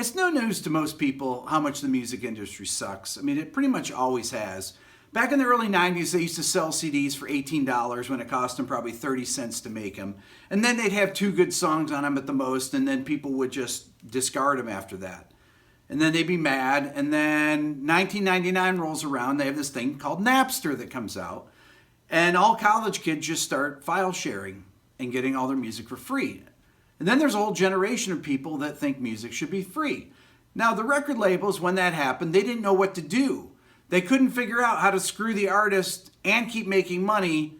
It's no news to most people how much the music industry sucks. I mean, it pretty much always has. Back in the early 90s, they used to sell CDs for $18 when it cost them probably 30 cents to make them. And then they'd have 2 good songs on them at the most, and then people would just discard them after that. And then they'd be mad, and then 1999 rolls around, they have this thing called Napster that comes out, and all college kids just start file sharing and getting all their music for free. And then there's a whole generation of people that think music should be free. Now, the record labels, when that happened, they didn't know what to do. They couldn't figure out how to screw the artist and keep making money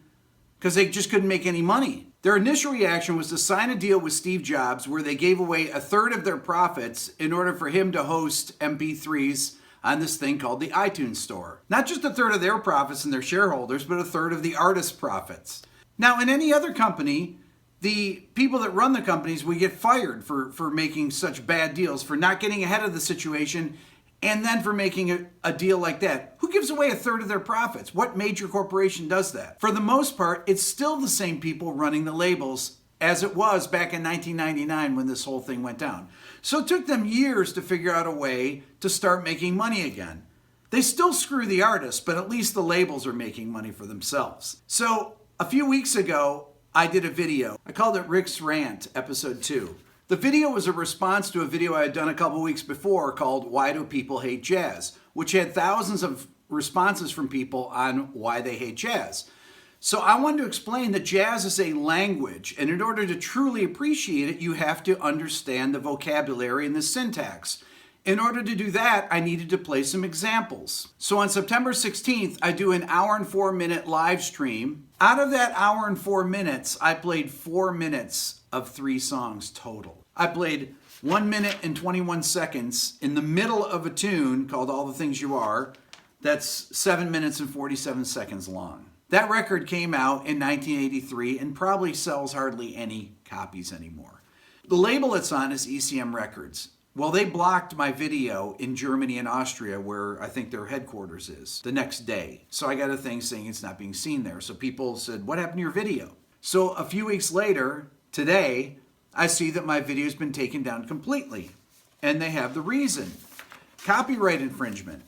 because they just couldn't make any money. Their initial reaction was to sign a deal with Steve Jobs where they gave away 1/3 of their profits in order for him to host MP3s on this thing called the iTunes Store. Not just 1/3 of their profits and their shareholders, but 1/3 of the artist's profits. Now, in any other company, the people that run the companies would get fired for making such bad deals, for not getting ahead of the situation, and then for making a deal like that. Who gives away 1/3 of their profits? What major corporation does that? For the most part, it's still the same people running the labels as it was back in 1999 when this whole thing went down. So it took them years to figure out a way to start making money again. They still screw the artists, but at least the labels are making money for themselves. So a few weeks ago, I did a video. I called it Rick's Rant, episode 2. The video was a response to a video I had done a couple weeks before called Why Do People Hate Jazz?, which had thousands of responses from people on why they hate jazz. So I wanted to explain that jazz is a language, and in order to truly appreciate it, you have to understand the vocabulary and the syntax. In order to do that, I needed to play some examples. So on September 16th, I do an 1 hour and 4 minute live stream. Out of that 1 hour and 4 minutes, I played 4 minutes of 3 songs total. I played 1 minute and 21 seconds in the middle of a tune called All the Things You Are. That's 7 minutes and 47 seconds long. That record came out in 1983 and probably sells hardly any copies anymore. The label it's on is ECM Records. Well, they blocked my video in Germany and Austria, where I think their headquarters is, the next day. So I got a thing saying it's not being seen there. So people said, what happened to your video? So a few weeks later, today, I see that my video's been taken down completely. And they have the reason. Copyright infringement.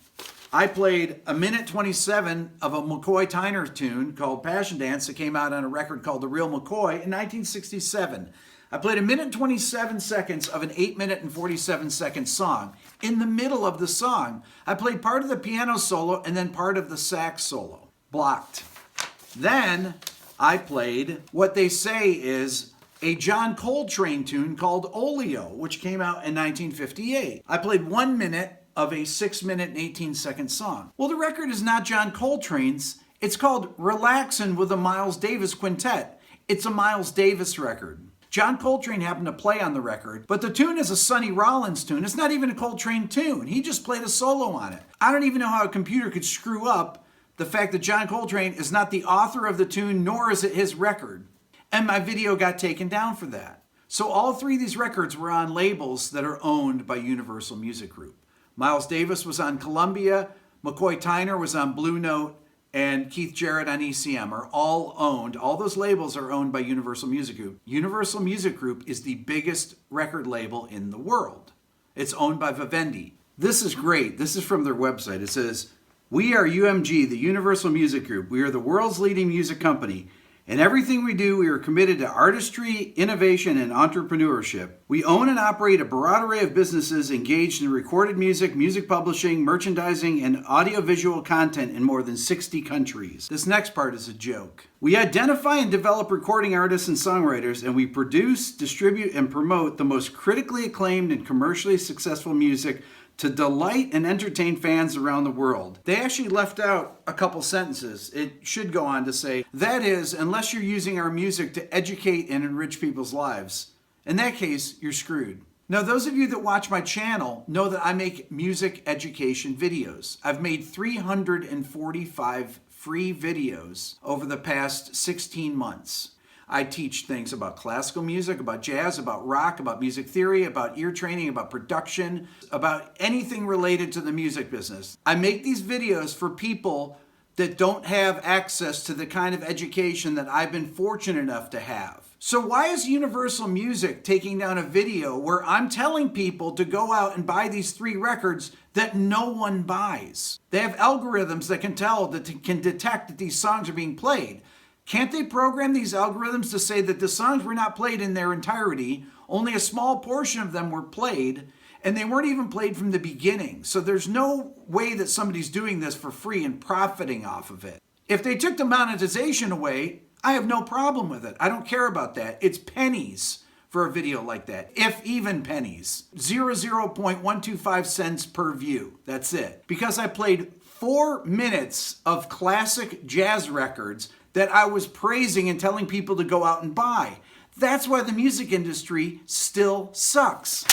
I played 1 minute 27 of a McCoy Tyner tune called Passion Dance that came out on a record called The Real McCoy in 1967. I played 1 minute and 27 seconds of an 8 minute and 47 second song. In the middle of the song, I played part of the piano solo and then part of the sax solo. Blocked. Then I played what they say is a John Coltrane tune called Oleo, which came out in 1958. I played 1 minute of a 6 minute and 18 second song. Well, the record is not John Coltrane's. It's called Relaxin' with a Miles Davis Quintet. It's a Miles Davis record. John Coltrane happened to play on the record, but the tune is a Sonny Rollins tune. It's not even a Coltrane tune. He just played a solo on it. I don't even know how a computer could screw up the fact that John Coltrane is not the author of the tune, nor is it his record. And my video got taken down for that. So all 3 of these records were on labels that are owned by Universal Music Group. Miles Davis was on Columbia, McCoy Tyner was on Blue Note, and Keith Jarrett on ECM are all owned. All those labels are owned by Universal Music Group. Universal Music Group is the biggest record label in the world. It's owned by Vivendi. This is great. This is from their website. It says, "We are UMG, the Universal Music Group. We are the world's leading music company. In everything we do, we are committed to artistry, innovation, and entrepreneurship. We own and operate a broad array of businesses engaged in recorded music, music publishing, merchandising, and audiovisual content in more than 60 countries." This next part is a joke. "We identify and develop recording artists and songwriters, and we produce, distribute, and promote the most critically acclaimed and commercially successful music to delight and entertain fans around the world." They actually left out a couple sentences. It should go on to say, "That is, unless you're using our music to educate and enrich people's lives. In that case, you're screwed." Now, those of you that watch my channel know that I make music education videos. I've made 345 free videos over the past 16 months. I teach things about classical music, about jazz, about rock, about music theory, about ear training, about production, about anything related to the music business. I make these videos for people that don't have access to the kind of education that I've been fortunate enough to have. So why is Universal Music taking down a video where I'm telling people to go out and buy these 3 records that no one buys? They have algorithms that can can detect that these songs are being played. Can't they program these algorithms to say that the songs were not played in their entirety, only a small portion of them were played, and they weren't even played from the beginning? So there's no way that somebody's doing this for free and profiting off of it. If they took the monetization away, I have no problem with it. I don't care about that. It's pennies for a video like that, if even pennies. 0.125 cents per view. That's it. Because I played 4 minutes of classic jazz records that I was praising and telling people to go out and buy. That's why the music industry still sucks.